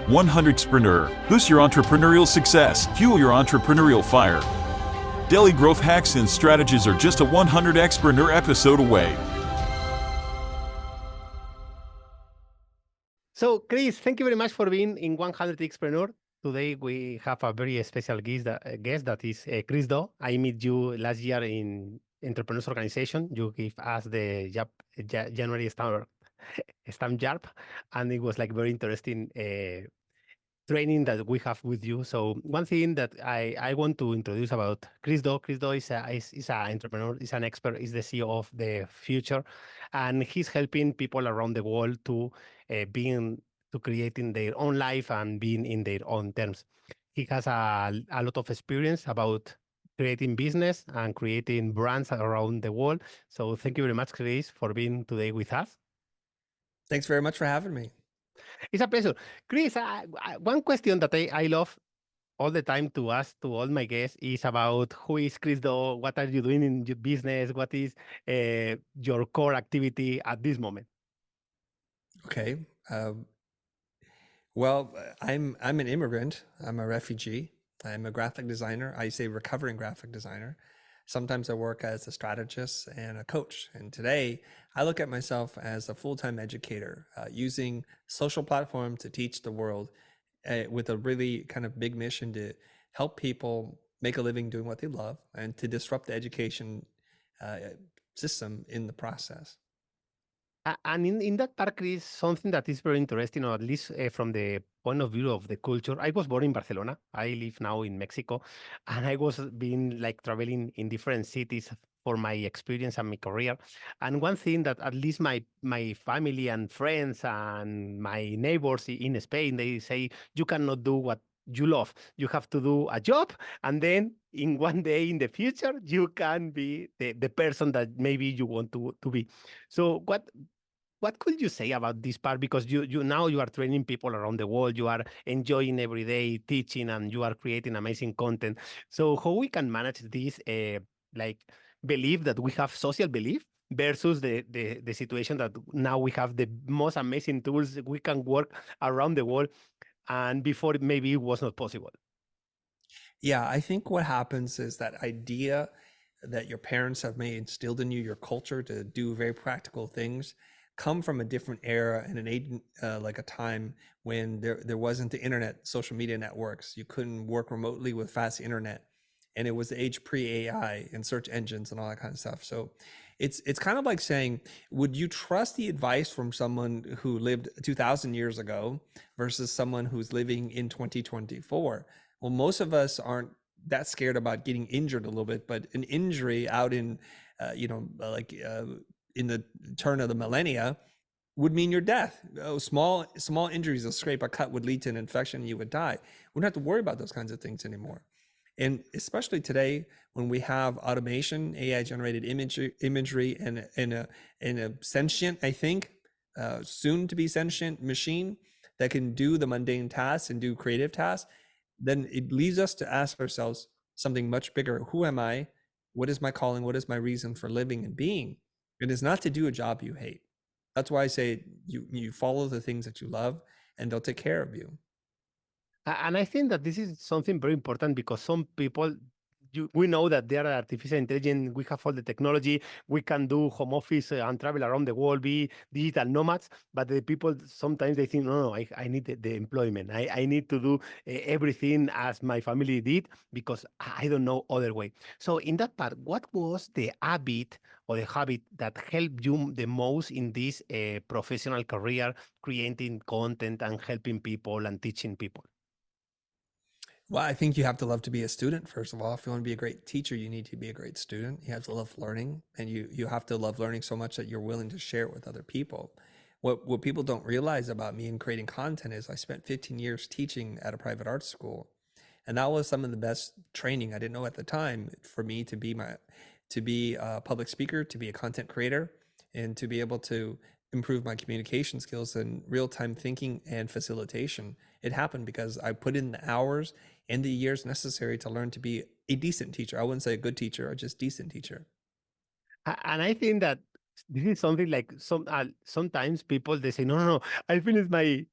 100xpreneur. Boost your entrepreneurial success. Fuel your entrepreneurial fire. Daily growth hacks and strategies are just a 100xpreneur episode away. So, Chris, thank you very much for being in 100xpreneur. Today we have a very special guest that is Chris Do. I met you last year in Entrepreneurs Organization. You gave us the January stamp job, and it was like very interesting training that we have with you. So one thing that I want to introduce about Chris Do. Chris Do is an entrepreneur, is an expert, is the CEO of the future, and he's helping people around the world to creating their own life and being in their own terms. He has a lot of experience about creating business and creating brands around the world. So thank you very much, Chris, for being today with us. Thanks very much for having me. It's a pleasure. Chris, one question that I love all the time to ask to all my guests is about who is Chris Do, what are you doing in your business, what is your core activity at this moment? Okay. Well, I'm an immigrant. I'm a refugee. I'm a graphic designer. I say recovering graphic designer. Sometimes I work as a strategist and a coach. And today I look at myself as a full-time educator, using social platforms to teach the world with a really kind of big mission to help people make a living doing what they love and to disrupt the education system in the process. And in that part, Chris, something that is very interesting, or at least from the point of view of the culture. I was born in Barcelona. I live now in Mexico, and I was been like traveling in different cities for my experience and my career. And one thing that at least my family and friends and my neighbors in Spain, they say you cannot do what you love. You have to do a job, and then in one day in the future, you can be the person that maybe you want to be. So what could you say about this part? Because you now you are training people around the world, you are enjoying every day teaching, and you are creating amazing content. So how we can manage this like belief that we have, social belief, versus the situation that now we have the most amazing tools, we can work around the world, and before maybe it was not possible. Yeah, I think what happens is that idea that your parents have may instilled in you, your culture to do very practical things, come from a different era and an age, like a time when there wasn't the internet, social media networks. You couldn't work remotely with fast internet, and it was the age pre-AI and search engines and all that kind of stuff. So it's kind of like saying, would you trust the advice from someone who lived 2,000 years ago versus someone who's living in 2024? Well, most of us aren't that scared about getting injured a little bit, but an injury out in, in the turn of the millennia would mean your death. Small injuries, a scrape, a cut would lead to an infection and you would die. We don't have to worry about those kinds of things anymore. And especially today, when we have automation, AI generated imagery and a sentient, I think, soon to be sentient machine that can do the mundane tasks and do creative tasks, then it leads us to ask ourselves something much bigger. Who am I? What is my calling? What is my reason for living and being? It is not to do a job you hate. That's why I say you follow the things that you love, and they'll take care of you. And I think that this is something very important, because some people, we know that there are artificial intelligence, we have all the technology, we can do home office and travel around the world, be digital nomads, but the people sometimes they think, no, I need the employment. I need to do everything as my family did, because I don't know other way. So in that part, what was the habit or the habit that helped you the most in this professional career, creating content and helping people and teaching people? Well, I think you have to love to be a student, first of all. If you want to be a great teacher, you need to be a great student. You have to love learning, and you have to love learning so much that you're willing to share it with other people. What people don't realize about me in creating content is I spent 15 years teaching at a private art school. And that was some of the best training I didn't know at the time for me to be a public speaker, to be a content creator, and to be able to improve my communication skills and real-time thinking and facilitation. It happened because I put in the hours and the years necessary to learn to be a decent teacher. I wouldn't say a good teacher, or just decent teacher. And I think that This is something like sometimes people they say no, I finished my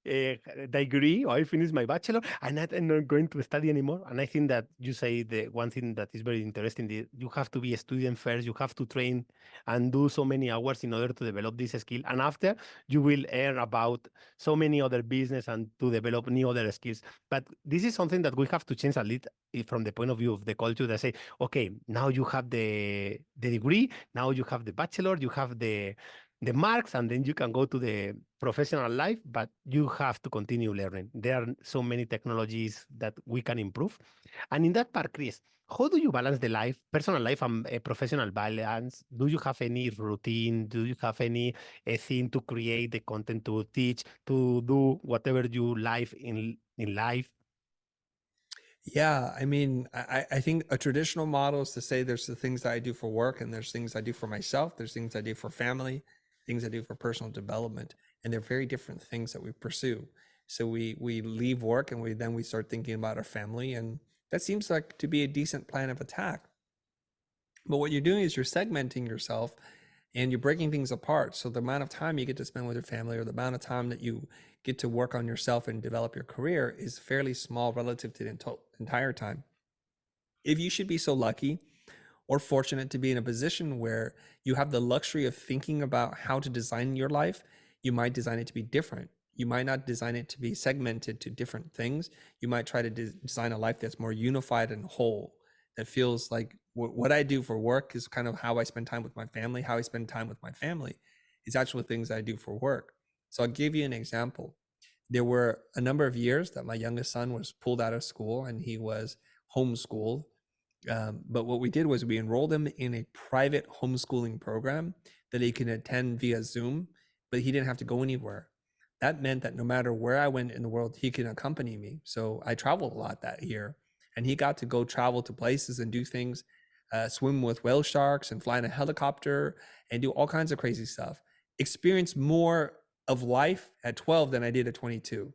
degree or I finished my bachelor and I'm not going to study anymore. And I think that you say the one thing that is very interesting, you have to be a student first, you have to train and do so many hours in order to develop this skill, and after you will learn about so many other business and to develop new other skills. But this is something that we have to change a little from the point of view of the culture that say, okay, now you have the degree, now you have the bachelor, you have the marks, and then you can go to the professional life, but you have to continue learning. There are so many technologies that we can improve. And in that part, Chris, how do you balance the life, personal life and professional balance? Do you have any routine? Do you have any thing to create the content, to teach, to do whatever you like in life? Yeah, I mean, I think a traditional model is to say there's the things that I do for work and there's things I do for myself, there's things I do for family, things I do for personal development, and they're very different things that we pursue. So we leave work and we start thinking about our family, and that seems like to be a decent plan of attack. But what you're doing is you're segmenting yourself and you're breaking things apart. So the amount of time you get to spend with your family or the amount of time that you get to work on yourself and develop your career is fairly small relative to the entire time. If you should be so lucky or fortunate to be in a position where you have the luxury of thinking about how to design your life, you might design it to be different. You might not design it to be segmented to different things. You might try to design a life that's more unified and whole, that feels like what I do for work is kind of how I spend time with my family. How I spend time with my family is actually things I do for work. So I'll give you an example. There were a number of years that my youngest son was pulled out of school and he was homeschooled. But what we did was we enrolled him in a private homeschooling program that he can attend via Zoom, but he didn't have to go anywhere. That meant that no matter where I went in the world, he can accompany me. So I traveled a lot that year, and he got to go travel to places and do things, swim with whale sharks and fly in a helicopter and do all kinds of crazy stuff. Experience more of life at 12 than I did at 22.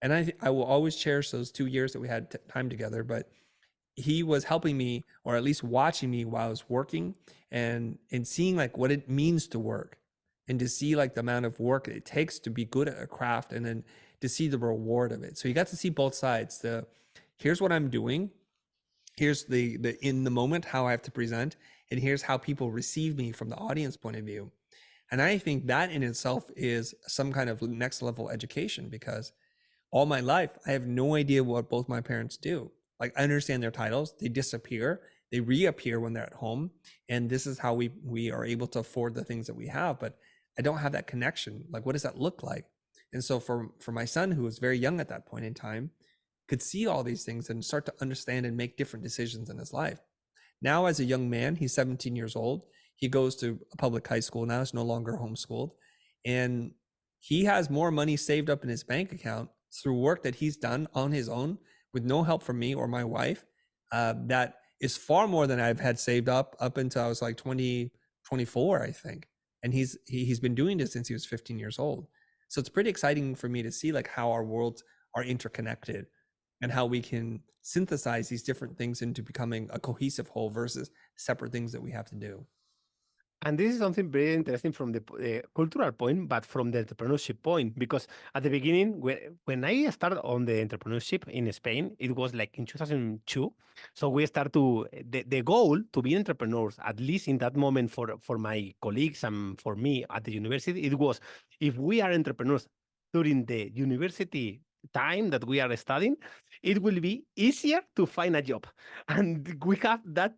And I will always cherish those 2 years that we had time together, but he was helping me, or at least watching me while I was working and seeing like what it means to work and to see like the amount of work it takes to be good at a craft and then to see the reward of it. So you got to see both sides. Here's what I'm doing. Here's the in the moment, how I have to present, and here's how people receive me from the audience point of view. And I think that in itself is some kind of next level education, because all my life, I have no idea what both my parents do. Like, I understand their titles, they disappear, they reappear when they're at home. And this is how we are able to afford the things that we have. But I don't have that connection. Like, what does that look like? And so for my son, who was very young at that point in time, could see all these things and start to understand and make different decisions in his life. Now, as a young man, he's 17 years old. He goes to a public high school now. He's no longer homeschooled. And he has more money saved up in his bank account through work that he's done on his own with no help from me or my wife. That is far more than I've had saved up until I was like 24, I think. And he's been doing this since he was 15 years old. So it's pretty exciting for me to see like how our worlds are interconnected and how we can synthesize these different things into becoming a cohesive whole versus separate things that we have to do. And this is something very interesting from the cultural point, but from the entrepreneurship point, because at the beginning, when I started on the entrepreneurship in Spain, it was like in 2002. So we start the goal to be entrepreneurs, at least in that moment for my colleagues and for me at the university, it was, if we are entrepreneurs during the university time that we are studying, it will be easier to find a job. And we have that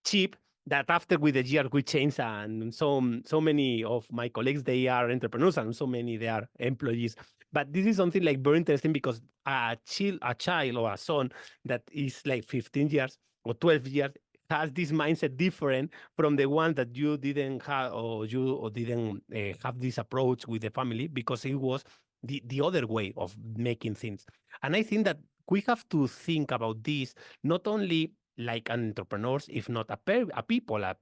chip that after with the year we change, and so many of my colleagues, they are entrepreneurs and so many they are employees. But this is something like very interesting, because a child or a son that is like 15 years or 12 years has this mindset different from the one that you didn't have, or didn't have this approach with the family, because it was the other way of making things. And I think that we have to think about this not only like entrepreneurs, if not a people that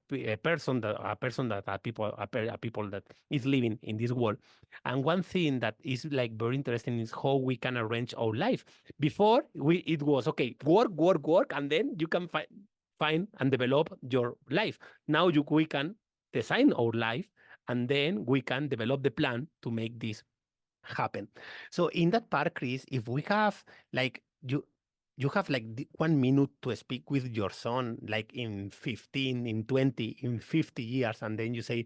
is living in this world. And one thing that is like very interesting is how we can arrange our life. Before it was okay, work, and then you can find and develop your life. Now we can design our life, and then we can develop the plan to make this happen. So in that part, Chris, if we have like you have like 1 minute to speak with your son, like in 15, in 20, in 50 years, and then you say,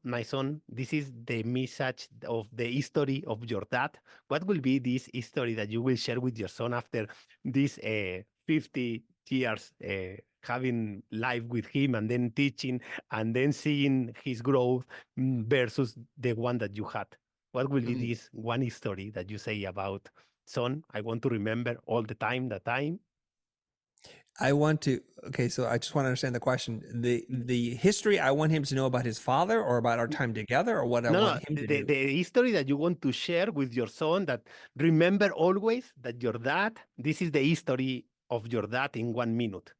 my son, this is the message of the history of your dad. What will be this history that you will share with your son after this 50 years having life with him and then teaching and then seeing his growth versus the one that you had? What will be Mm. this one story that you say about, son, I want to remember all the time, the time? Okay, so I just want to understand the question. The history I want him to know about his father or about our time together, or what I No, want no, him to the, do? the history that you want to share with your son, that remember always that your dad, this is the history of your dad in 1 minute.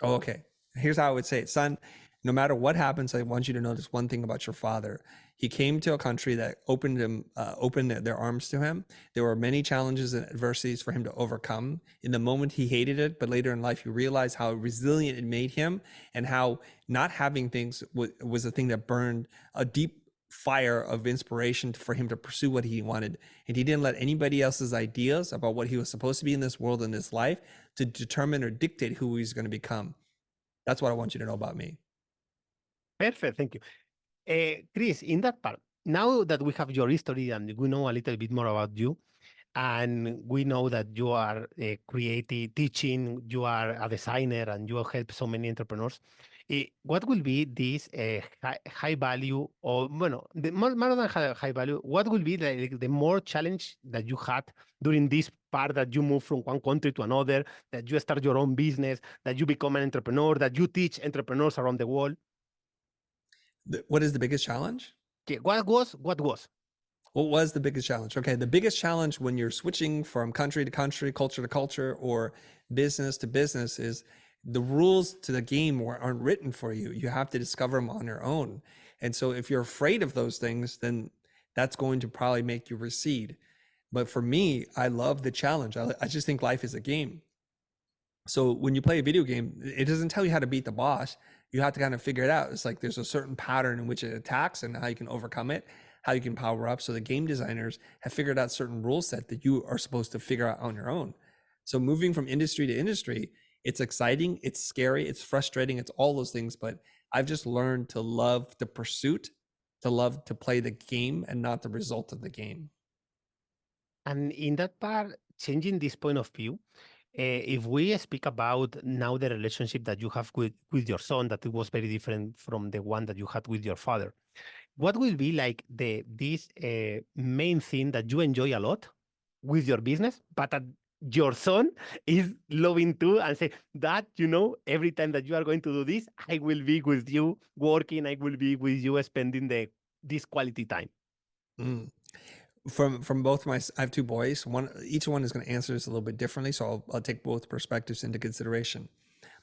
Oh, okay. Here's how I would say it. Son, no matter what happens, I want you to know this one thing about your father. He came to a country that opened their arms to him. There were many challenges and adversities for him to overcome. In the moment, he hated it, but later in life, he realized how resilient it made him, and how not having things was a thing that burned a deep fire of inspiration for him to pursue what he wanted. And he didn't let anybody else's ideas about what he was supposed to be in this world, in this life, to determine or dictate who he's going to become. That's what I want you to know about me. Perfect, thank you. Chris, in that part, now that we have your history and we know a little bit more about you, and we know that you are creative, teaching, you are a designer, and you help so many entrepreneurs. What will be this high value, or bueno, more than high value? What will be the more challenge that you had during this part, that you move from one country to another, that you start your own business, that you become an entrepreneur, that you teach entrepreneurs around the world? What is the biggest challenge? Okay, what was? What was the biggest challenge? Okay, the biggest challenge when you're switching from country to country, culture to culture, or business to business is the rules to the game aren't written for you. You have to discover them on your own. And so if you're afraid of those things, then that's going to probably make you recede. But for me, I love the challenge. I just think life is a game. So when you play a video game, it doesn't tell you how to beat the boss. You have to kind of figure it out. It's like there's a certain pattern in which it attacks and how you can overcome it, how you can power up. So the game designers have figured out certain rule set that you are supposed to figure out on your own. So moving from industry to industry, it's exciting, it's scary, it's frustrating, it's all those things. But I've just learned to love the pursuit, to love to play the game and not the result of the game. And in that part, changing this point of view, if we speak about now the relationship that you have with your son, that it was very different from the one that you had with your father, what will be like this main thing that you enjoy a lot with your business, but that your son is loving too, and say that, every time that you are going to do this, I will be with you working, I will be with you spending this quality time? Mm. From both I have two boys. Each one is going to answer this a little bit differently, so I'll take both perspectives into consideration.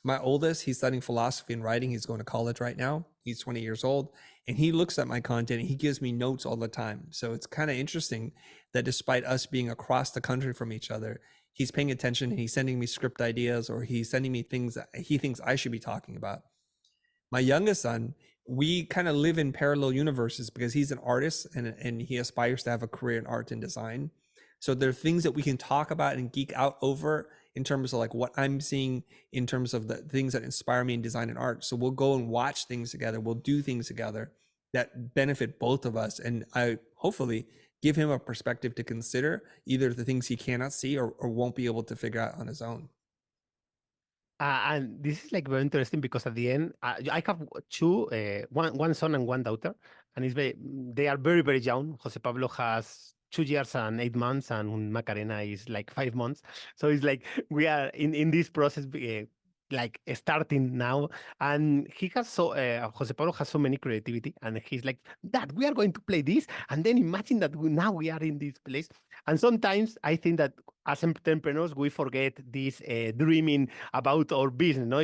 My oldest, he's studying philosophy and writing. He's going to college right now. He's 20 years old, and he looks at my content and he gives me notes all the time. So it's kind of interesting that despite us being across the country from each other, he's paying attention and he's sending me script ideas, or he's sending me things that he thinks I should be talking about. My youngest son, we kind of live in parallel universes because he's an artist and he aspires to have a career in art and design. So there are things that we can talk about and geek out over in terms of like what I'm seeing in terms of the things that inspire me in design and art. So we'll go and watch things together. We'll do things together that benefit both of us. And I hopefully give him a perspective to consider either the things he cannot see or won't be able to figure out on his own. And this is like very interesting because at the end, I have two, one son and one daughter, and they are very, very young. Jose Pablo has 2 years and 8 months, and Macarena is like 5 months. So it's like we are in this process, like starting now. And he has Jose Pablo has so many creativity, and he's like, Dad, we are going to play this, and then imagine that now we are in this place. And sometimes I think that as entrepreneurs, we forget this dreaming about our business. No,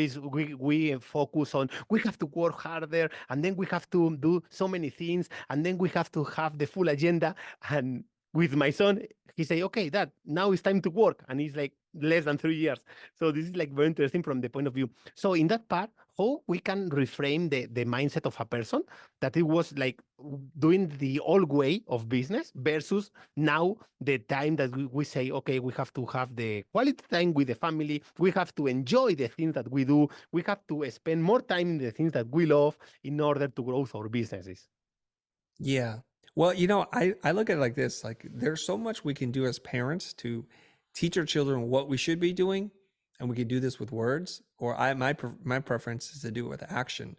we focus on we have to work harder, and then we have to do so many things, and then we have to have the full agenda. And with my son, he say, okay, Dad, now it's time to work. And he's like less than 3 years. So this is like very interesting from the point of view. So in that part, how we can reframe the mindset of a person that it was like doing the old way of business versus now the time that we say, okay, we have to have the quality time with the family. We have to enjoy the things that we do. We have to spend more time in the things that we love in order to grow our businesses. Yeah. Well, I look at it like this, like there's so much we can do as parents to teach our children what we should be doing. And we can do this with words, or my preference is to do it with action.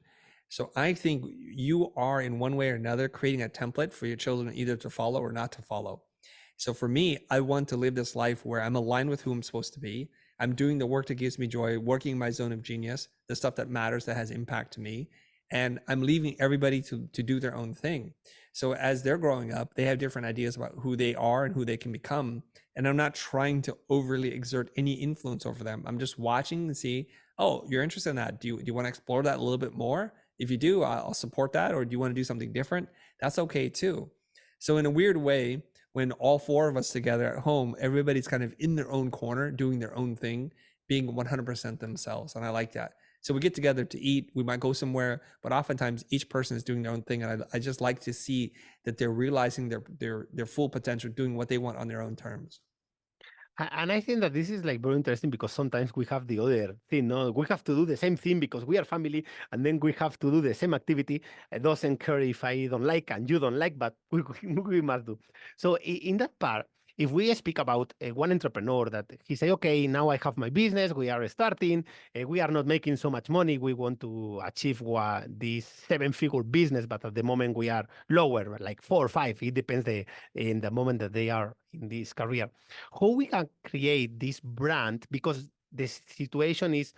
So I think you are in one way or another creating a template for your children either to follow or not to follow. So for me, I want to live this life where I'm aligned with who I'm supposed to be. I'm doing the work that gives me joy, working my zone of genius, the stuff that matters, that has impact to me. And I'm leaving everybody to do their own thing. So as they're growing up, they have different ideas about who they are and who they can become. And I'm not trying to overly exert any influence over them. I'm just watching and see, oh, you're interested in that. Do you want to explore that a little bit more? If you do, I'll support that. Or do you want to do something different? That's okay too. So in a weird way, when all four of us together at home, everybody's kind of in their own corner, doing their own thing, being 100% themselves. And I like that. So we get together to eat, we might go somewhere, but oftentimes each person is doing their own thing. And I just like to see that they're realizing their full potential, doing what they want on their own terms. And I think that this is like very interesting because sometimes we have the other thing, no? We have to do the same thing because we are family, and then we have to do the same activity. It doesn't care if I don't like and you don't like, but we must do. So in that part, if we speak about one entrepreneur that he say, okay, now I have my business, we are starting, we are not making so much money, we want to achieve this seven-figure business, but at the moment we are lower, like 4 or 5. It depends in the moment that they are in this career. How we can create this brand, because the situation is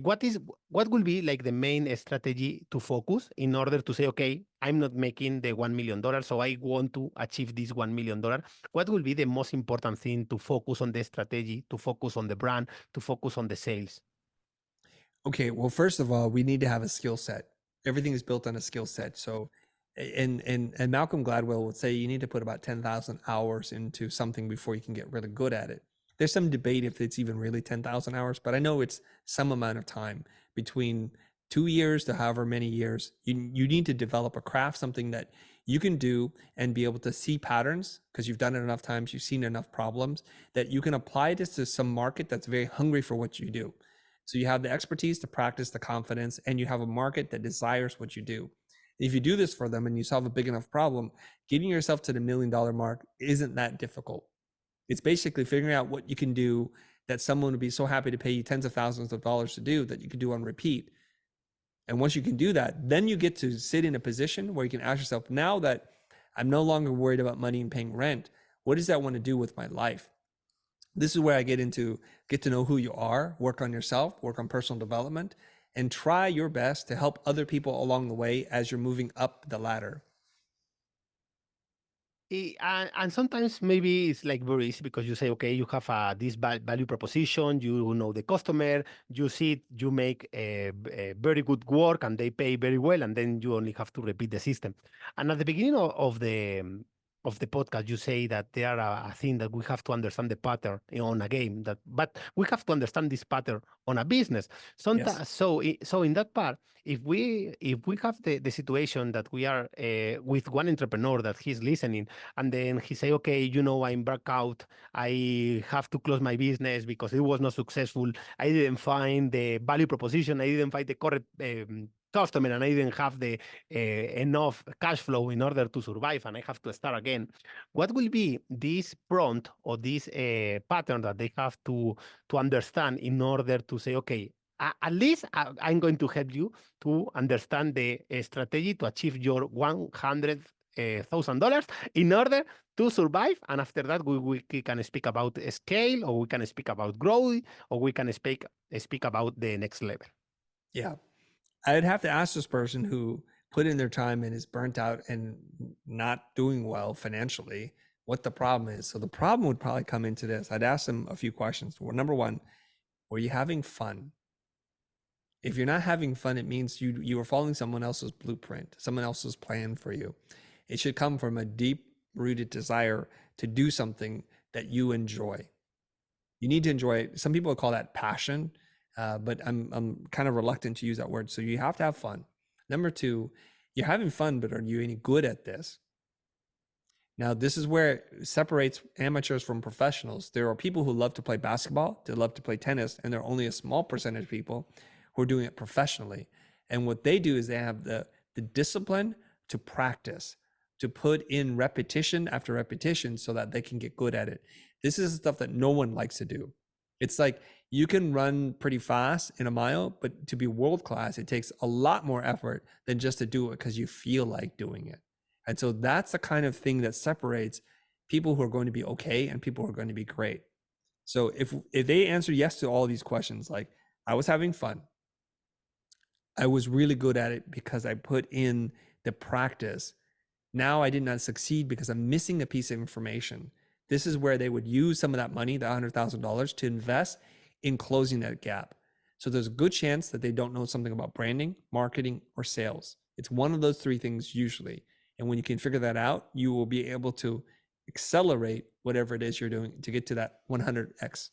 what will be like the main strategy to focus in order to say, okay, I'm not making the $1 million, so I want to achieve this $1 million. What will be the most important thing to focus on the strategy, to focus on the brand, to focus on the sales? Okay, well, first of all, we need to have a skill set. Everything is built on a skill set. So, and Malcolm Gladwell would say you need to put about 10,000 hours into something before you can get really good at it. There's some debate if it's even really 10,000 hours, but I know it's some amount of time between 2 years to however many years. You need to develop a craft, something that you can do and be able to see patterns because you've done it enough times, you've seen enough problems that you can apply this to some market that's very hungry for what you do. So you have the expertise to practice the confidence, and you have a market that desires what you do. If you do this for them and you solve a big enough problem, getting yourself to the $1 million mark isn't that difficult. It's basically figuring out what you can do that someone would be so happy to pay you tens of thousands of dollars to do that you can do on repeat. And once you can do that, then you get to sit in a position where you can ask yourself, now that I'm no longer worried about money and paying rent, what does that want to do with my life? This is where I get to know who you are, work on yourself, work on personal development, and try your best to help other people along the way as you're moving up the ladder. And sometimes maybe it's like very easy because you say, okay, you have this value proposition, you know the customer, you see it, you make a very good work and they pay very well, and then you only have to repeat the system. And at the beginning of the podcast, you say that there are a thing that we have to understand the pattern on a game, but we have to understand this pattern on a business. Sometimes, Yes. so in that part, if we have the situation that we are with one entrepreneur that he's listening, and then he say, okay, I'm back out, I have to close my business because it was not successful, I didn't find the value proposition, I didn't find the correct customer, and I didn't have the enough cash flow in order to survive, and I have to start again. What will be this prompt or this pattern that they have to understand in order to say, okay, at least I'm going to help you to understand the strategy to achieve your $100,000 in order to survive. And after that, we can speak about scale, or we can speak about growth, or we can speak about the next level. Yeah. I'd have to ask this person who put in their time and is burnt out and not doing well financially what the problem is. So the problem would probably come into this. I'd ask them a few questions. Well, number one, were you having fun? If you're not having fun, it means you are following someone else's blueprint, someone else's plan for you. It should come from a deep rooted desire to do something that you enjoy. You need to enjoy it. Some people call that passion, but I'm kind of reluctant to use that word. So you have to have fun. Number two, you're having fun, but are you any good at this? Now, this is where it separates amateurs from professionals. There are people who love to play basketball, they love to play tennis, and there are only a small percentage of people who are doing it professionally. And what they do is they have the discipline to practice, to put in repetition after repetition so that they can get good at it. This is stuff that no one likes to do. It's like you can run pretty fast in a mile, but to be world class, it takes a lot more effort than just to do it because you feel like doing it. And so that's the kind of thing that separates people who are going to be okay and people who are going to be great. So if they answer yes to all these questions, like I was having fun, I was really good at it because I put in the practice. Now I did not succeed because I'm missing a piece of information. This is where they would use some of that money, the $100,000, to invest in closing that gap. So there's a good chance that they don't know something about branding, marketing, or sales. It's one of those three things usually. And when you can figure that out, you will be able to accelerate whatever it is you're doing to get to that 100x.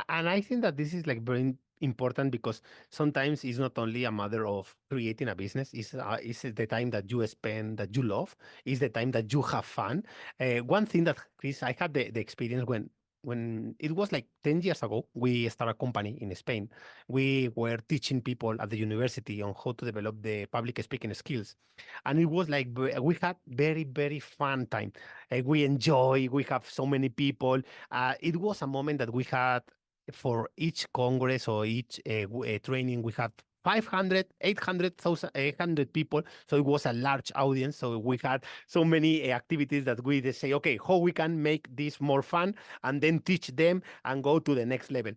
And I think that this is like very important because sometimes it's not only a matter of creating a business, it's the time that you spend that you love, it's the time that you have fun. One thing that, Chris, I had the experience when it was like 10 years ago, we started a company in Spain. We were teaching people at the university on how to develop the public speaking skills. And it was like, we had very, very fun time. We have so many people. It was a moment that we had for each congress or each training, we had 500, 800,000, 800 people. So it was a large audience. So we had so many activities that we just say, okay, how we can make this more fun and then teach them and go to the next level.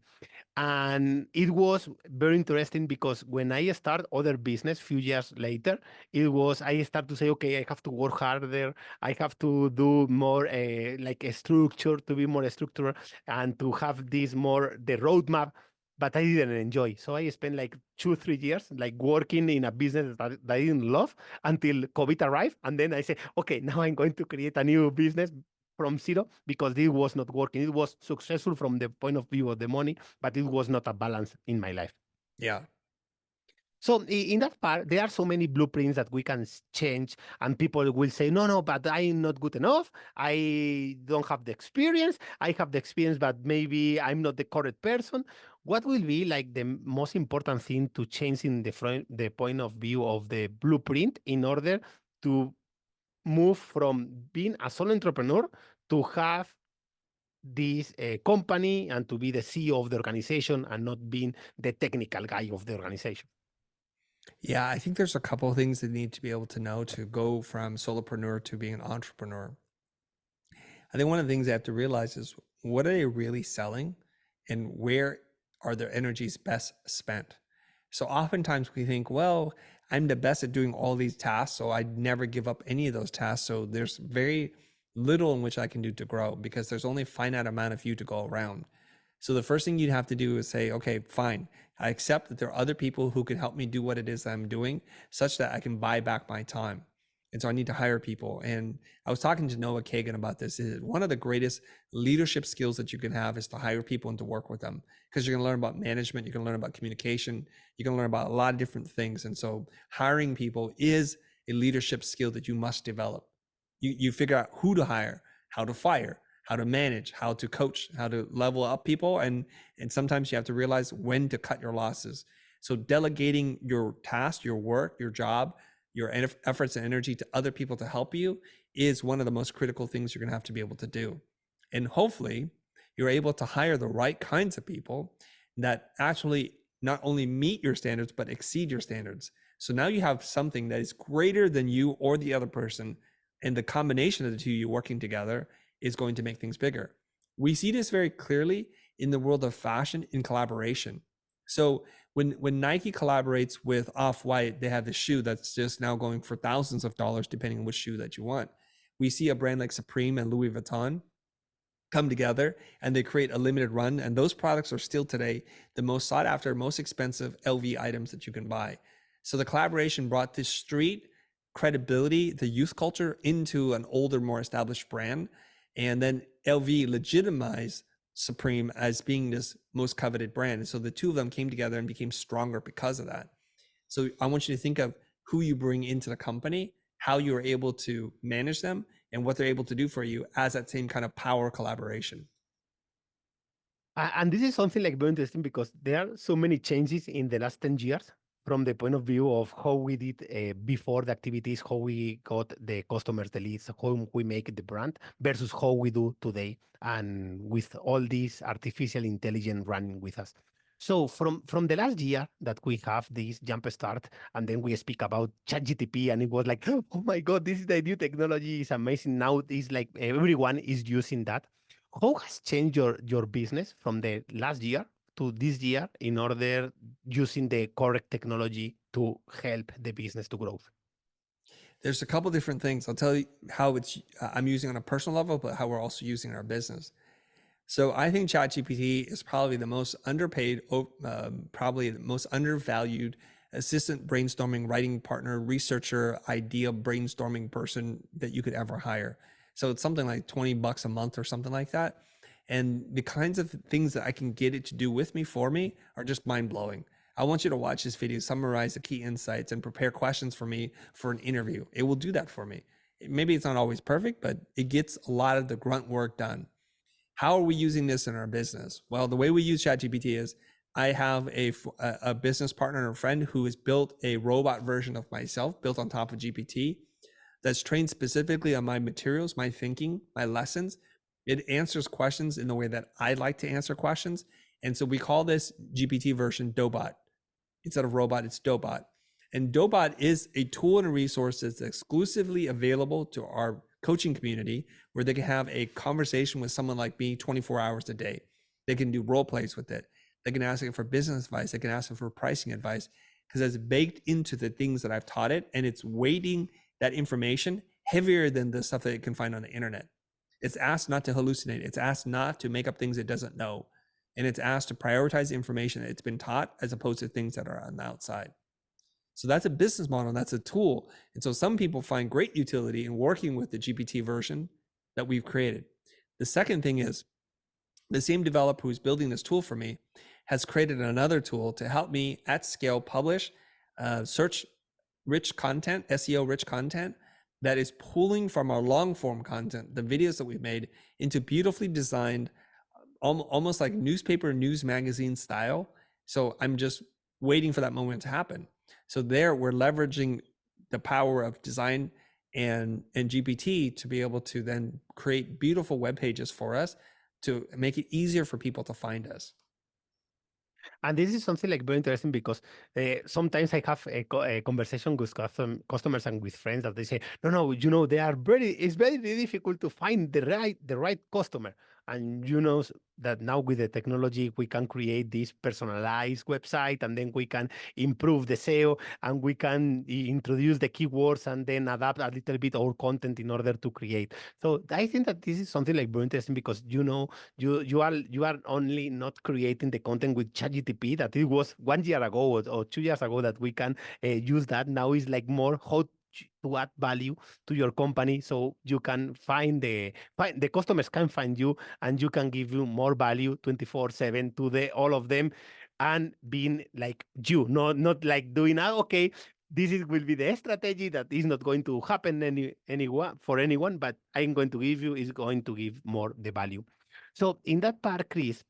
And it was very interesting because when I start other business few years later, I start to say, okay, I have to work harder. I have to do more like a structure, to be more structured and to have this more the roadmap. But I didn't enjoy. So I spent like 2, 3 years like working in a business that I didn't love until COVID arrived. And then I said, okay, now I'm going to create a new business from zero because this was not working. It was successful from the point of view of the money, but it was not a balance in my life. Yeah. So in that part, there are so many blueprints that we can change, and people will say, no, but I'm not good enough. I don't have the experience. I have the experience, but maybe I'm not the correct person. What will be like the most important thing to change in the point of view of the blueprint in order to move from being a solo entrepreneur to have this company and to be the CEO of the organization and not being the technical guy of the organization? Yeah, I think there's a couple of things that need to be able to know to go from solopreneur to being an entrepreneur. I think one of the things they have to realize is what are they really selling and where are their energies best spent? So oftentimes we think, well, I'm the best at doing all these tasks, so I'd never give up any of those tasks. So there's very little in which I can do to grow because there's only a finite amount of you to go around. So the first thing you'd have to do is say, okay, fine. I accept that there are other people who can help me do what it is that I'm doing such that I can buy back my time. And so I need to hire people. And I was talking to Noah Kagan about this. One of the greatest leadership skills that you can have is to hire people and to work with them because you're going to learn about management. You can learn about communication. You can learn about a lot of different things. And so hiring people is a leadership skill that you must develop. You figure out who to hire, how to fire, how to manage, how to coach, how to level up people. And sometimes you have to realize when to cut your losses. So delegating your task, your work, your job, your efforts and energy to other people to help you is one of the most critical things you're going to have to be able to do. And hopefully you're able to hire the right kinds of people that actually not only meet your standards, but exceed your standards. So now you have something that is greater than you or the other person. And the combination of the two, you working together, is going to make things bigger. We see this very clearly in the world of fashion in collaboration. So when Nike collaborates with Off-White, they have the shoe that's just now going for thousands of dollars, depending on which shoe that you want. We see a brand like Supreme and Louis Vuitton come together and they create a limited run. And those products are still today the most sought after, most expensive LV items that you can buy. So the collaboration brought this street credibility, the youth culture into an older, more established brand. And then LV legitimized Supreme as being this most coveted brand. And so the two of them came together and became stronger because of that. So I want you to think of who you bring into the company, how you are able to manage them, and what they're able to do for you as that same kind of power collaboration. And this is something like very interesting because there are so many changes in the last 10 years from the point of view of how we did before the activities, how we got the customers, the leads, how we make the brand versus how we do today. And with all this artificial intelligence running with us. So from the last year that we have this jump start, and then we speak about ChatGTP, and it was like, oh my God, this is the new technology. It's amazing. Now it's like everyone is using that. How has changed your business from the last year to this year in order using the correct technology to help the business to grow? There's a couple different things. I'll tell you how I'm using on a personal level, but how we're also using in our business. So I think ChatGPT is probably the most underpaid, probably the most undervalued assistant brainstorming, writing partner, researcher, idea brainstorming person that you could ever hire. So it's something like $20 a month or something like that. And the kinds of things that I can get it to do with me for me are just mind blowing. I want you to watch this video, summarize the key insights, and prepare questions for me for an interview. It will do that for me. Maybe it's not always perfect, but it gets a lot of the grunt work done. How are we using this in our business? Well, the way we use ChatGPT is I have a business partner and a friend who has built a robot version of myself built on top of GPT that's trained specifically on my materials, my thinking, my lessons. It answers questions in the way that I like to answer questions. And so we call this GPT version Dobot. Instead of robot, it's Dobot. And Dobot is a tool and a resource that's exclusively available to our coaching community, where they can have a conversation with someone like me 24 hours a day. They can do role plays with it. They can ask it for business advice. They can ask it for pricing advice, because it's baked into the things that I've taught it, and it's weighting that information heavier than the stuff that it can find on the internet. It's asked not to hallucinate. It's asked not to make up things it doesn't know. And it's asked to prioritize information that it's been taught as opposed to things that are on the outside. So that's a business model, and that's a tool. And so some people find great utility in working with the GPT version that we've created. The second thing is the same developer who's building this tool for me has created another tool to help me at scale publish search rich content, SEO rich content that is pulling from our long form content, the videos that we've made, into beautifully designed, almost like newspaper, news magazine style. So I'm just waiting for that moment to happen. So there we're leveraging the power of design and GPT to be able to then create beautiful web pages for us to make it easier for people to find us. And this is something like very interesting because sometimes I have a conversation with customers and with friends that they say, no, they are it's very difficult to find the right customer. And that now with the technology, we can create this personalized website, and then we can improve the SEO, and we can introduce the keywords and then adapt a little bit our content in order to create. So I think that this is something like very interesting because, you are only not creating the content with ChatGPT that it was 1 year ago or 2 years ago that we can use that. Now is like more how to add value to your company, so you can find the customers can find you, and you can give you more value 24/7 to all of them, and being like not like doing okay, will be the strategy that is not going to happen anyone, but I'm going to give you is going to give more the value. So in that part, Chris,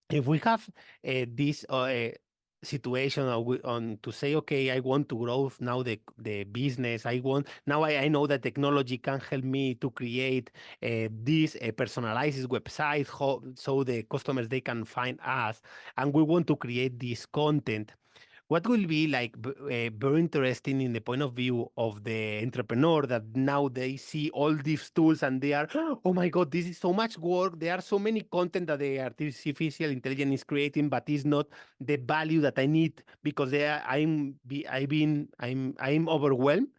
if we have this situation on to say, okay, I want to grow now the business. I know that technology can help me to create this personalized website, so the customers, they can find us, and we want to create this content. What will be like very interesting in the point of view of the entrepreneur, that now they see all these tools and they are, oh my God, this is so much work. There are so many content that the artificial intelligence is creating, but it's not the value that I need, because I'm overwhelmed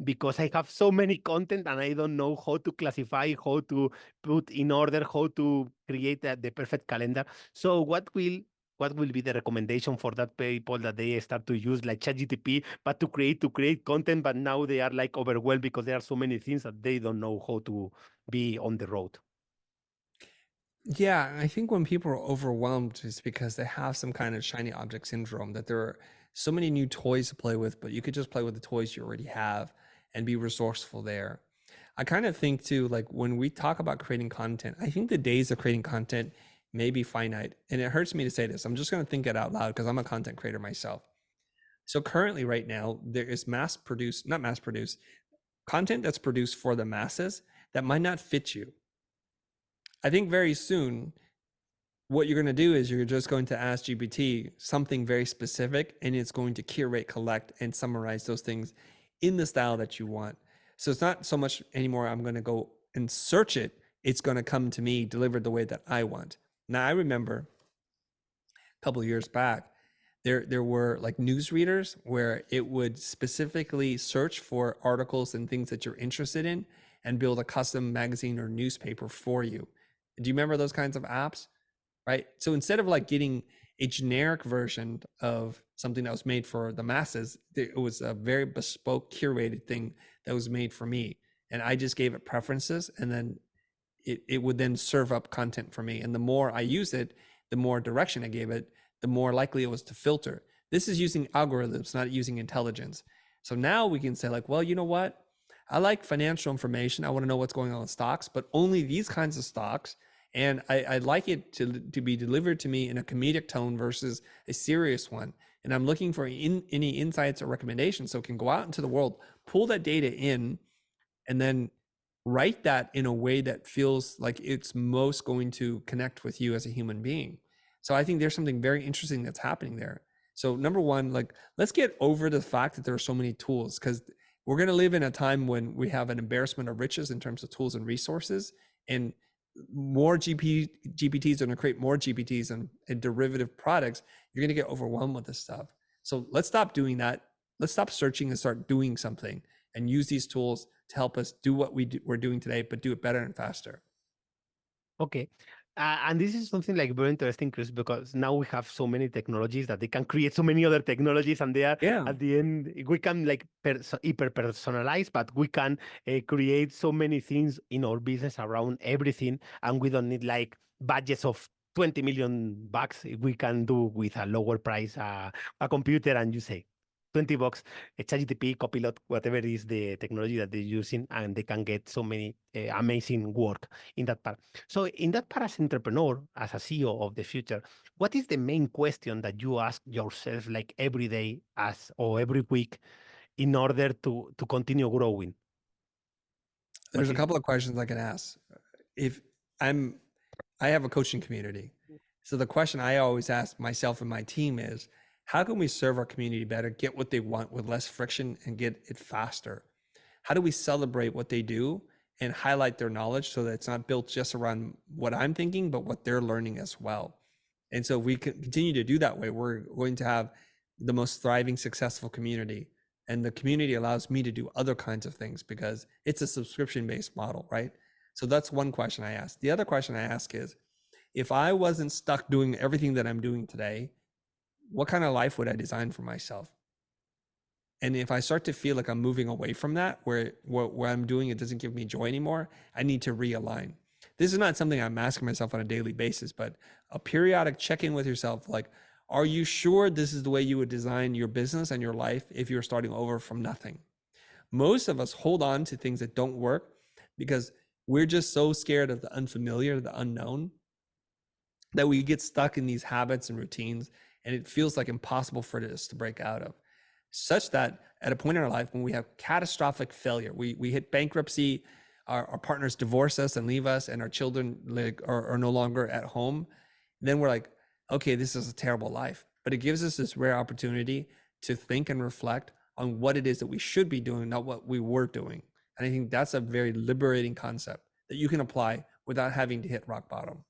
because I have so many content and I don't know how to classify, how to put in order, how to create the perfect calendar. So what will what will be the recommendation for that people that they start to use like ChatGPT, but to create content, but now they are like overwhelmed because there are so many things that they don't know how to be on the road. Yeah, I think when people are overwhelmed, it's because they have some kind of shiny object syndrome, that there are so many new toys to play with, but you could just play with the toys you already have and be resourceful there. I kind of think too, like when we talk about creating content, I think the days of creating content may be finite. And it hurts me to say this. I'm just going to think it out loud because I'm a content creator myself. So currently, right now, there is not mass produced, content that's produced for the masses that might not fit you. I think very soon, what you're going to do is you're just going to ask GPT something very specific, and it's going to curate, collect, and summarize those things in the style that you want. So it's not so much anymore, I'm going to go and search it. It's going to come to me delivered the way that I want. Now, I remember a couple of years back, there were like news readers where it would specifically search for articles and things that you're interested in and build a custom magazine or newspaper for you. Do you remember those kinds of apps? Right? So instead of like getting a generic version of something that was made for the masses, it was a very bespoke, curated thing that was made for me. And I just gave it preferences, and then it would then serve up content for me. And the more I use it, the more direction I gave it, the more likely it was to filter. This is using algorithms, not using intelligence. So now we can say like, well, you know what? I like financial information. I want to know what's going on in stocks, but only these kinds of stocks. And I'd like it to be delivered to me in a comedic tone versus a serious one. And I'm looking for any insights or recommendations. So it can go out into the world, pull that data in, and then write that in a way that feels like it's most going to connect with you as a human being. So I think there's something very interesting that's happening there. So number one, like, let's get over the fact that there are so many tools, because we're going to live in a time when we have an embarrassment of riches in terms of tools and resources, and more GPTs are going to create more GPTs and derivative products. You're going to get overwhelmed with this stuff. So let's stop doing that. Let's stop searching and start doing something, and use these tools to help us do what we're doing today, but do it better and faster. Okay. And this is something like very interesting, Chris, because now we have so many technologies that they can create so many other technologies, and they are at the end, we can like hyper personalize, but we can create so many things in our business around everything, and we don't need like budgets of 20 million bucks. We can do with a lower price a computer, and you say $20, a ChatGPT, Copilot, whatever is the technology that they're using, and they can get so many amazing work in that part. So in that part, as entrepreneur, as a CEO of the future, what is the main question that you ask yourself like every day or every week in order to continue growing? There's a couple of questions I can ask. If I have a coaching community. So the question I always ask myself and my team is, how can we serve our community better, get what they want with less friction, and get it faster? How do we celebrate what they do and highlight their knowledge so that it's not built just around what I'm thinking, but what they're learning as well? And so if we continue to do that way, we're going to have the most thriving, successful community. And the community allows me to do other kinds of things because it's a subscription-based model, right? So that's one question I ask. The other question I ask is, if I wasn't stuck doing everything that I'm doing today, what kind of life would I design for myself? And if I start to feel like I'm moving away from that, where what I'm doing, it doesn't give me joy anymore, I need to realign. This is not something I'm asking myself on a daily basis, but a periodic check-in with yourself. Like, are you sure this is the way you would design your business and your life if you're starting over from nothing? Most of us hold on to things that don't work because we're just so scared of the unfamiliar, the unknown, that we get stuck in these habits and routines, and it feels like impossible for us to break out of. Such that at a point in our life when we have catastrophic failure, we hit bankruptcy, our partners divorce us and leave us, and our children are no longer at home, then we're like, okay, this is a terrible life. But it gives us this rare opportunity to think and reflect on what it is that we should be doing, not what we were doing. And I think that's a very liberating concept that you can apply without having to hit rock bottom.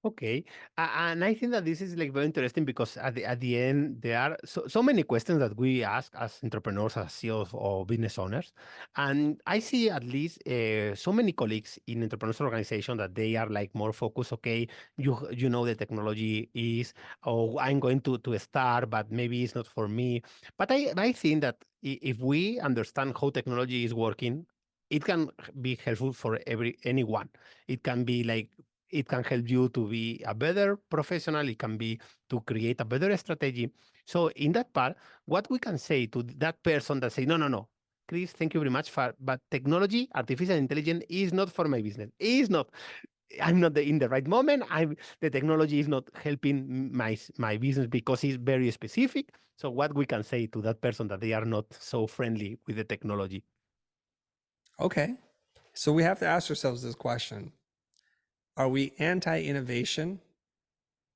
Okay, and I think that this is like very interesting because at the end there are so many questions that we ask as entrepreneurs, as CEOs or business owners, and I see at least so many colleagues in entrepreneurial organization that they are like more focused. Okay, you know the technology is, oh, I'm going to start, but maybe it's not for me. But I think that if we understand how technology is working, it can be helpful for anyone. It can be like it can help you to be a better professional. It can be to create a better strategy. So in that part, what we can say to that person that say, no, no, no, Chris, thank you very much for, but technology, artificial intelligence is not for my business. Is not. I'm not in the right moment. The technology is not helping my business because it's very specific. So what we can say to that person that they are not so friendly with the technology? Okay. So we have to ask ourselves this question. Are we anti-innovation?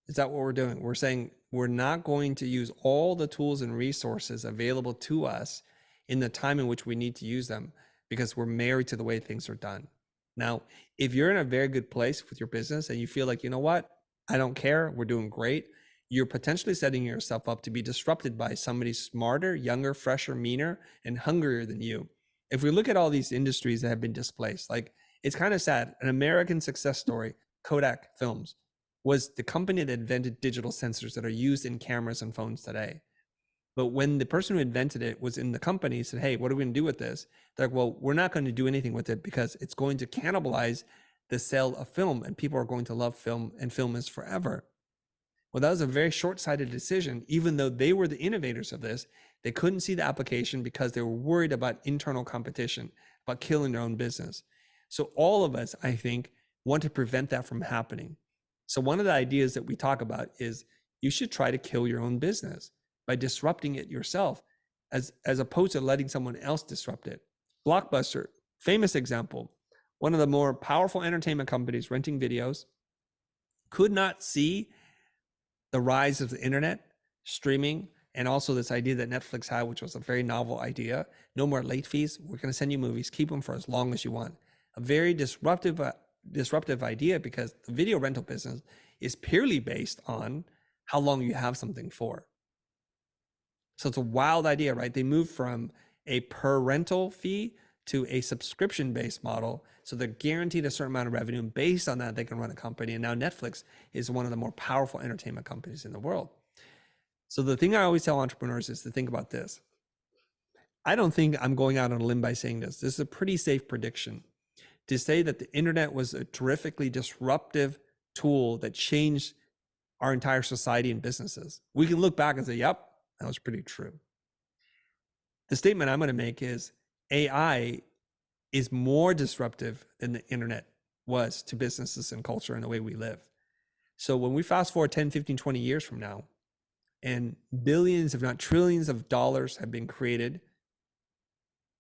Is that what we're doing? We're saying we're not going to use all the tools and resources available to us in the time in which we need to use them because we're married to the way things are done. Now, if you're in a very good place with your business and you feel like, you know what, I don't care, we're doing great, you're potentially setting yourself up to be disrupted by somebody smarter, younger, fresher, meaner, and hungrier than you. If we look at all these industries that have been displaced, like it's kind of sad. An American success story, Kodak Films, was the company that invented digital sensors that are used in cameras and phones today. But when the person who invented it was in the company, said, hey, what are we going to do with this? They're like, well, we're not going to do anything with it because it's going to cannibalize the sale of film and people are going to love film and film is forever. Well, that was a very short-sighted decision. Even though they were the innovators of this, they couldn't see the application because they were worried about internal competition, about killing their own business. So all of us, I think, want to prevent that from happening. So one of the ideas that we talk about is you should try to kill your own business by disrupting it yourself, as opposed to letting someone else disrupt it. Blockbuster, famous example, one of the more powerful entertainment companies renting videos, could not see the rise of the internet, streaming, and also this idea that Netflix had, which was a very novel idea. No more late fees. We're going to send you movies. Keep them for as long as you want. A very disruptive idea because the video rental business is purely based on how long you have something for. So it's a wild idea, right? They moved from a per rental fee to a subscription-based model. So they're guaranteed a certain amount of revenue, and based on that, they can run a company. And now Netflix is one of the more powerful entertainment companies in the world. So the thing I always tell entrepreneurs is to think about this. I don't think I'm going out on a limb by saying this. This is a pretty safe prediction to say that the internet was a terrifically disruptive tool that changed our entire society and businesses. We can look back and say, yep, that was pretty true. The statement I'm going to make is AI is more disruptive than the internet was to businesses and culture and the way we live. So when we fast forward 10, 15, 20 years from now, and billions, if not trillions of dollars have been created,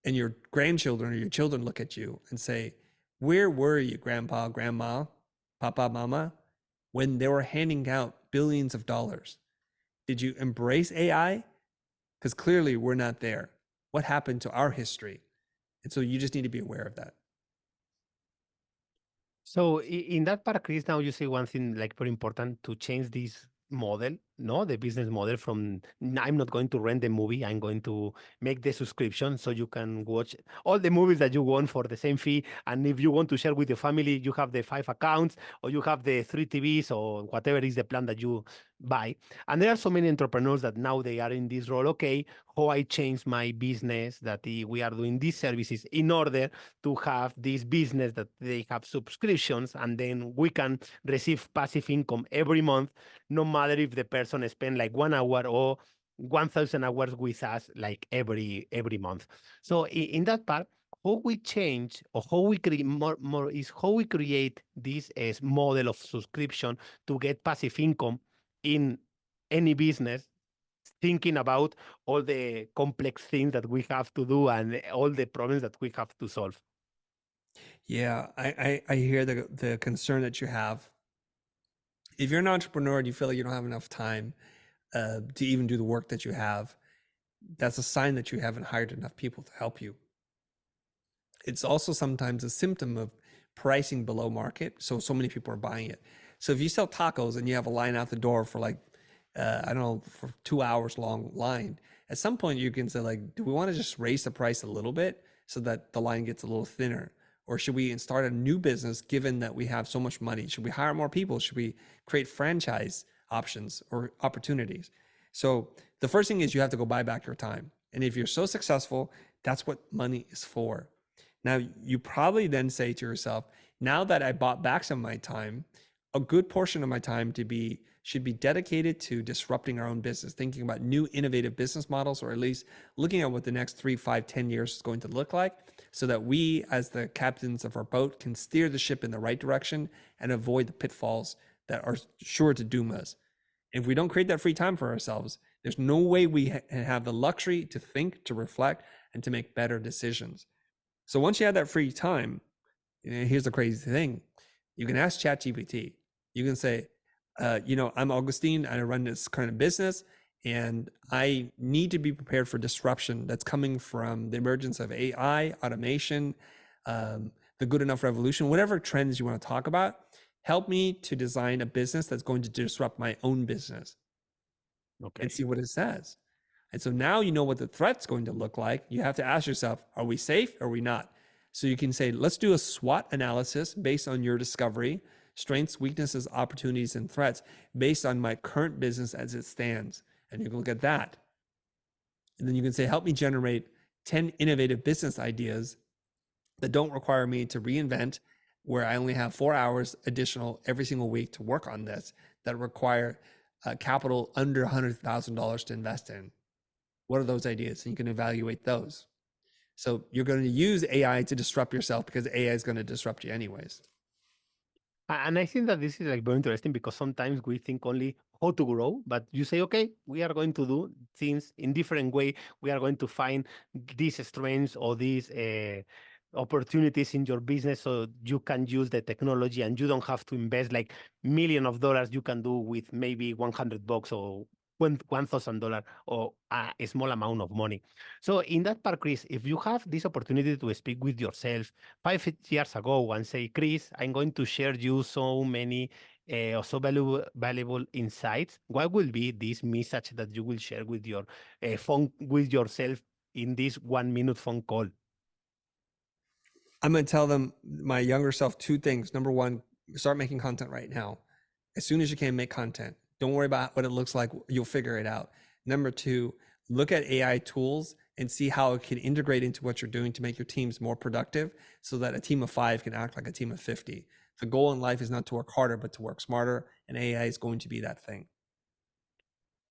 and your grandchildren or your children look at you and say, where were you, grandpa, grandma, papa, mama, when they were handing out billions of dollars? Did you embrace AI? Because clearly we're not there. What happened to our history? And so you just need to be aware of that. So in that part, Chris, now you say one thing like very important to change this model, no, the business model from I'm not going to rent the movie, I'm going to make the subscription so you can watch all the movies that you want for the same fee. And if you want to share with your family, you have the 5 accounts or you have the 3 TVs or whatever is the plan that you buy. And there are so many entrepreneurs that now they are in this role. Okay, how I change my business that we are doing these services in order to have this business that they have subscriptions and then we can receive passive income every month, no matter if the person spend like 1 hour or 1,000 hours with us like every month. So in that part, how we change or how we create more is how we create this model of subscription to get passive income in any business, thinking about all the complex things that we have to do and all the problems that we have to solve. Yeah, I hear the concern that you have. If you're an entrepreneur and you feel like you don't have enough time to even do the work that you have, that's a sign that you haven't hired enough people to help you. It's also sometimes a symptom of pricing below market. So many people are buying it. So if you sell tacos and you have a line out the door for like, I don't know, for 2 hours long line, at some point you can say like, do we want to just raise the price a little bit so that the line gets a little thinner? Or should we start a new business given that we have so much money? Should we hire more people? Should we create franchise options or opportunities? So the first thing is you have to go buy back your time. And if you're so successful, that's what money is for. Now, you probably then say to yourself, now that I bought back some of my time, a good portion of my time should be dedicated to disrupting our own business, thinking about new innovative business models, or at least looking at what the next 3, 5, 10 years is going to look like, so that we, as the captains of our boat, can steer the ship in the right direction and avoid the pitfalls that are sure to doom us. If we don't create that free time for ourselves, there's no way we have the luxury to think, to reflect, and to make better decisions. So once you have that free time, here's the crazy thing. You can ask ChatGPT. You can say, I'm Agustin, and I run this kind of business, and I need to be prepared for disruption that's coming from the emergence of AI, automation, the good enough revolution, whatever trends you want to talk about. Help me to design a business that's going to disrupt my own business. Okay. And see what it says. And so now you know what the threat's going to look like. You have to ask yourself, are we safe or are we not? So you can say, let's do a SWOT analysis based on your discovery, strengths, weaknesses, opportunities, and threats based on my current business as it stands. And you can look at that. And then you can say, help me generate 10 innovative business ideas that don't require me to reinvent, where I only have 4 hours additional every single week to work on this, that require capital under $100,000 to invest in. What are those ideas? And you can evaluate those. So you're going to use AI to disrupt yourself because AI is going to disrupt you anyways. And I think that this is like very interesting because sometimes we think only how to grow, but you say, okay, we are going to do things in different way. We are going to find these strengths or these opportunities in your business so you can use the technology and you don't have to invest like millions of dollars. You can do with maybe $100 or $1,000 or a small amount of money. So in that part, Chris, if you have this opportunity to speak with yourself 5 years ago and say, Chris, I'm going to share you so many so valuable insights, what will be this message that you will share with your phone with yourself in this 1 minute phone call? I'm going to tell them, my younger self, 2 things. Number 1, start making content right now. As soon as you can, make content. Don't worry about what it looks like. You'll figure it out. Number 2, look at AI tools and see how it can integrate into what you're doing to make your teams more productive, so that a team of 5 can act like a team of 50. The goal in life is not to work harder, but to work smarter. And AI is going to be that thing.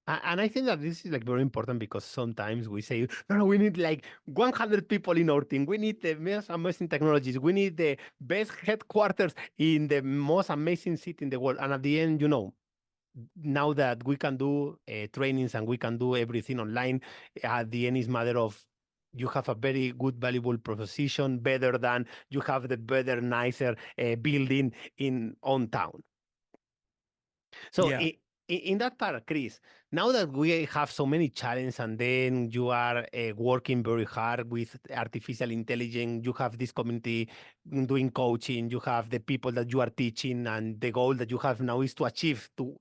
And I think that this is like very important because sometimes we say, no, we need like 100 people in our team. We need the most amazing technologies. We need the best headquarters in the most amazing city in the world. And at the end, now that we can do trainings and we can do everything online, at the end, it's matter of you have a very good, valuable proposition, better than you have the better, nicer building on town. So Yeah. in that part, Chris, now that we have so many challenges and then you are working very hard with artificial intelligence, you have this community doing coaching, you have the people that you are teaching, and the goal that you have now is to achieve to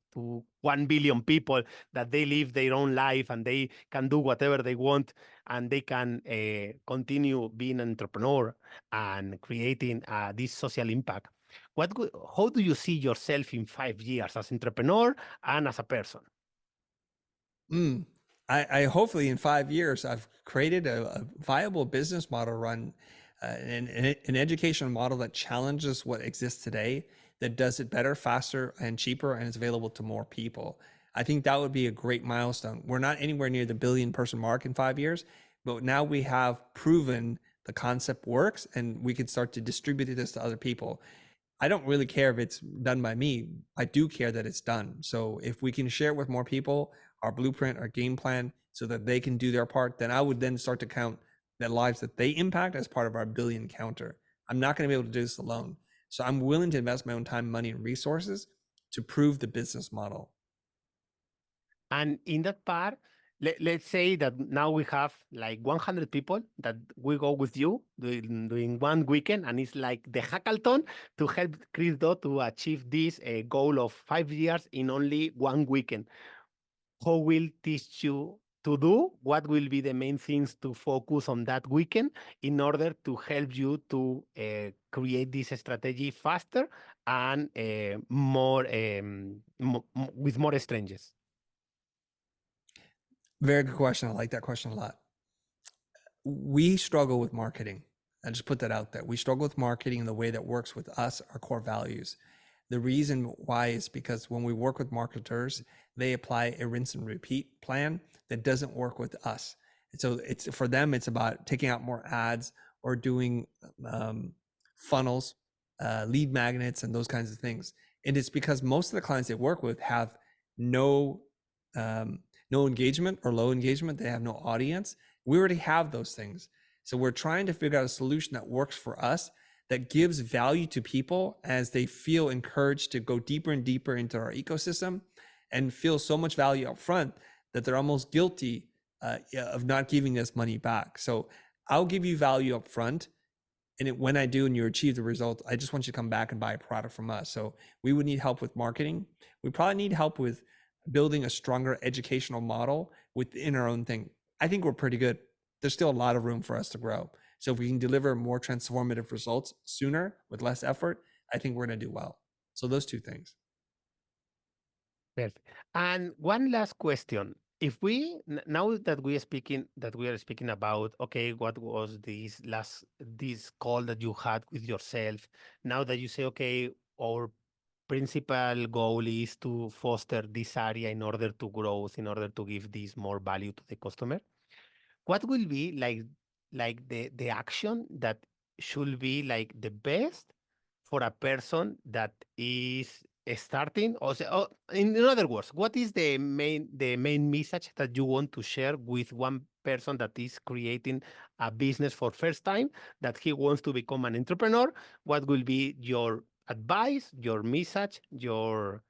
1 billion people, that they live their own life and they can do whatever they want and they can continue being an entrepreneur and creating this social impact. How do you see yourself in 5 years as entrepreneur and as a person? I hopefully in 5 years, I've created a viable business model, run an educational model that challenges what exists today, that does it better, faster, and cheaper, and is available to more people. I think that would be a great milestone. We're not anywhere near the billion-person mark in 5 years, but now we have proven the concept works, and we can start to distribute this to other people. I don't really care if it's done by me. I do care that it's done. So if we can share it with more people, our blueprint, our game plan, so that they can do their part, then I would then start to count the lives that they impact as part of our billion counter. I'm not going to be able to do this alone. So I'm willing to invest my own time, money, and resources to prove the business model. And in that part, let's say that now we have like 100 people that will go with you doing one weekend, and it's like the hackathon to help Chris Do to achieve this goal of 5 years in only one weekend. Who will teach you to do? What will be the main things to focus on that weekend in order to help you to create this strategy faster and more with more strangers? Very good question. I like that question a lot. We struggle with marketing. I just put that out there. We struggle with marketing in the way that works with us, our core values. The reason why is because when we work with marketers, they apply a rinse and repeat plan that doesn't work with us. And so it's for them, it's about taking out more ads or doing funnels, lead magnets, and those kinds of things. And it's because most of the clients they work with have no engagement or low engagement. They have no audience. We already have those things. So we're trying to figure out a solution that works for us, that gives value to people as they feel encouraged to go deeper and deeper into our ecosystem and feel so much value up front that they're almost guilty of not giving us money back. So I'll give you value up front. And when I do and you achieve the result, I just want you to come back and buy a product from us. So we would need help with marketing. We probably need help with building a stronger educational model within our own thing. I think we're pretty good. There's still a lot of room for us to grow. So if we can deliver more transformative results sooner with less effort, I think we're going to do well. So those two things. Perfect. And one last question. If we now that we are speaking about, okay, what was this call that you had with yourself? Now that you say, okay, our principal goal is to foster this area in order to grow, in order to give this more value to the customer. What will be like the action that should be like the best for a person that is starting? Also, in other words, what is the main message that you want to share with one person that is creating a business for first time, that he wants to become an entrepreneur? What will be your advice, your message, your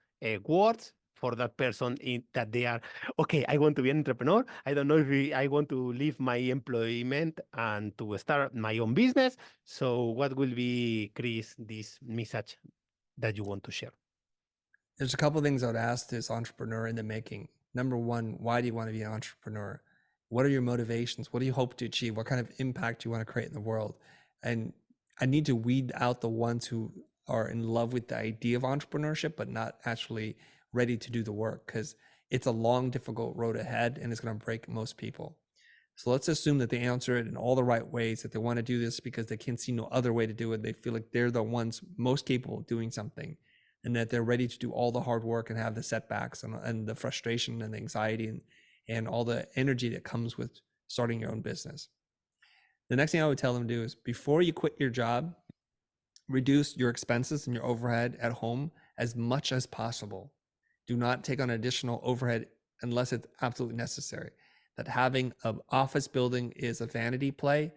words for that person that they are, okay, I want to be an entrepreneur. I don't know if I want to leave my employment and to start my own business. So what will be, Chris, this message that you want to share? There's a couple of things I would ask this entrepreneur in the making. Number one, why do you want to be an entrepreneur? What are your motivations? What do you hope to achieve? What kind of impact do you want to create in the world? And I need to weed out the ones who are in love with the idea of entrepreneurship, but not actually ready to do the work, because it's a long, difficult road ahead and it's going to break most people. So let's assume that they answer it in all the right ways, that they want to do this because they can see no other way to do it. They feel like they're the ones most capable of doing something, and that they're ready to do all the hard work and have the setbacks and the frustration and the anxiety and all the energy that comes with starting your own business. The next thing I would tell them to do is, before you quit your job, reduce your expenses and your overhead at home as much as possible. Do not take on additional overhead unless it's absolutely necessary. That having an office building is a vanity play,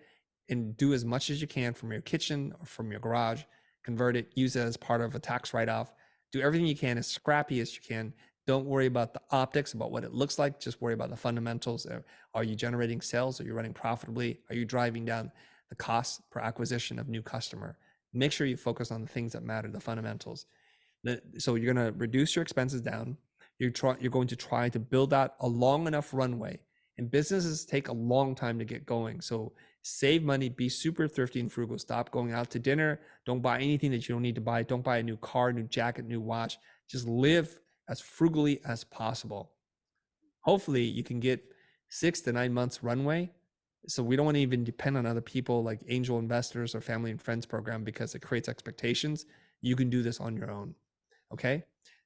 and do as much as you can from your kitchen or from your garage. Convert it, use it as part of a tax write-off. Do everything you can as scrappy as you can. Don't worry about the optics, about what it looks like. Just worry about the fundamentals. Are you generating sales? Are you running profitably? Are you driving down the cost per acquisition of new customer? Make sure you focus on the things that matter, the fundamentals. So you're going to reduce your expenses down. You're going to try to build out a long enough runway. And businesses take a long time to get going. So save money, be super thrifty and frugal. Stop going out to dinner. Don't buy anything that you don't need to buy. Don't buy a new car, new jacket, new watch. Just live as frugally as possible. Hopefully you can get 6 to 9 months runway. So we don't want to even depend on other people like angel investors or family and friends program, because it creates expectations. You can do this on your own. Okay.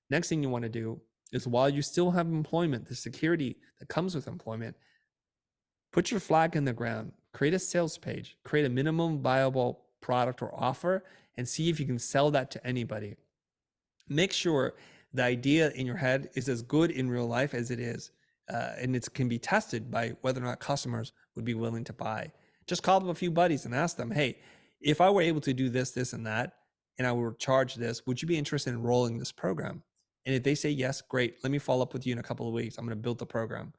Next thing you want to do is, while you still have employment, the security that comes with employment, put your flag in the ground, create a sales page, create a minimum viable product or offer, and see if you can sell that to anybody. Make sure the idea in your head is as good in real life as it is. And it can be tested by whether or not customers would be willing to buy. Just call them a few buddies and ask them, hey, if I were able to do this, this, and that, and I would charge this, would you be interested in enrolling this program? And if they say yes, great, let me follow up with you in a couple of weeks. I'm going to build the program.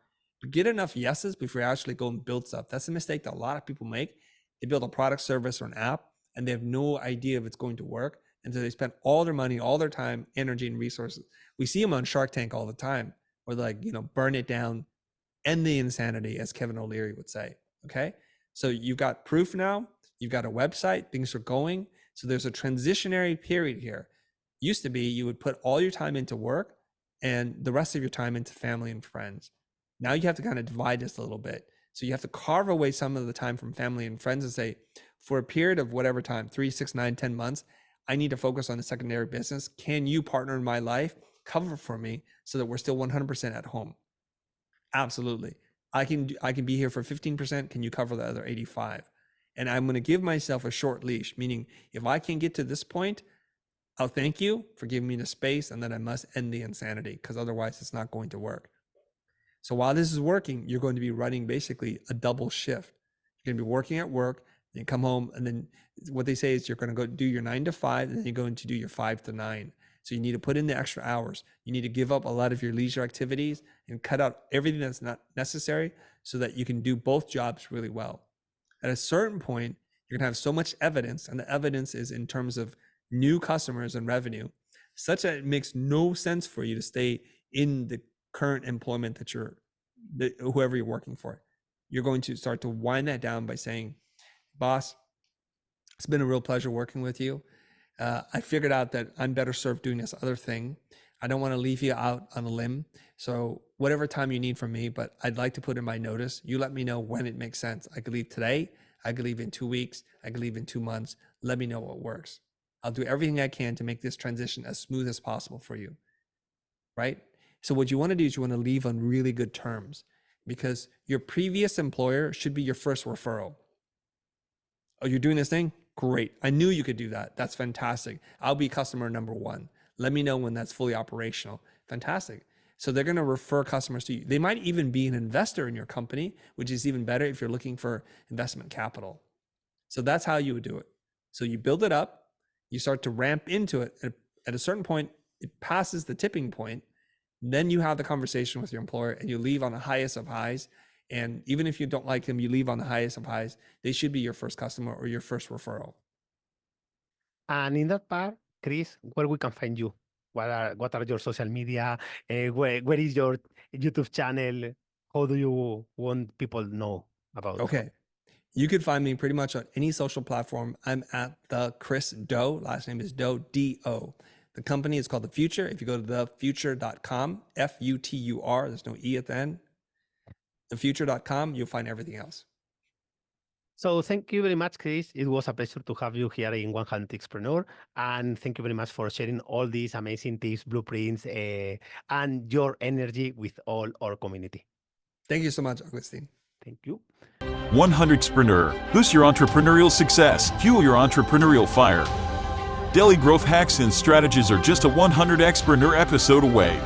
Get enough yeses before you actually go and build stuff. That's a mistake that a lot of people make. They build a product, service, or an app, and they have no idea if it's going to work. And so they spend all their money, all their time, energy, and resources. We see them on Shark Tank all the time, where they're like, burn it down, end the insanity, as Kevin O'Leary would say. Okay. So you've got proof now. You've got a website. Things are going. So there's a transitionary period here. Used to be you would put all your time into work and the rest of your time into family and friends. Now you have to kind of divide this a little bit. So you have to carve away some of the time from family and friends and say, for a period of whatever time, 3, 6, 9, 10 months, I need to focus on the secondary business. Can you partner in my life, cover for me so that we're still 100% at home? Absolutely. I can be here for 15%. Can you cover the other 85? And I'm going to give myself a short leash, meaning if I can get to this point, I'll thank you for giving me the space, and then I must end the insanity, because otherwise it's not going to work. So while this is working, you're going to be running basically a double shift. You're going to be working at work, then you come home, and then what they say is you're going to go do your 9 to 5, and then you're going to do your 5 to 9. So you need to put in the extra hours. You need to give up a lot of your leisure activities and cut out everything that's not necessary so that you can do both jobs really well. At a certain point, you're going to have so much evidence, and the evidence is in terms of new customers and revenue, such that it makes no sense for you to stay in the current employment that whoever you're working for. You're going to start to wind that down by saying, boss, it's been a real pleasure working with you. I figured out that I'm better served doing this other thing. I don't want to leave you out on a limb. So whatever time you need from me, but I'd like to put in my notice. You let me know when it makes sense. I could leave today. I could leave in 2 weeks. I could leave in 2 months. Let me know what works. I'll do everything I can to make this transition as smooth as possible for you, right? So what you want to do is you want to leave on really good terms, because your previous employer should be your first referral. Oh, you're doing this thing? Great. I knew you could do that. That's fantastic. I'll be customer number 1. Let me know when that's fully operational. Fantastic. So they're going to refer customers to you. They might even be an investor in your company, which is even better if you're looking for investment capital. So that's how you would do it. So you build it up, you start to ramp into it. At a certain point, it passes the tipping point. Then you have the conversation with your employer and you leave on the highest of highs. And even if you don't like them, you leave on the highest of highs. They should be your first customer or your first referral. And in that part, Chris, where we can find you? What are your social media? Where is your YouTube channel? How do you want people to know about? Okay. You could find me pretty much on any social platform. I'm at the Chris Do. Last name is Do, D-O. The company is called The Future. If you go to thefuture.com, F-U-T-U-R, there's no E at the end. Thefuture.com, you'll find everything else. So thank you very much, Chris. It was a pleasure to have you here in 100xpreneur. And thank you very much for sharing all these amazing tips, blueprints, and your energy with all our community. Thank you so much, Agustin. Thank you. 100xpreneur. Boost your entrepreneurial success. Fuel your entrepreneurial fire. Daily growth hacks and strategies are just a 100xpreneur episode away.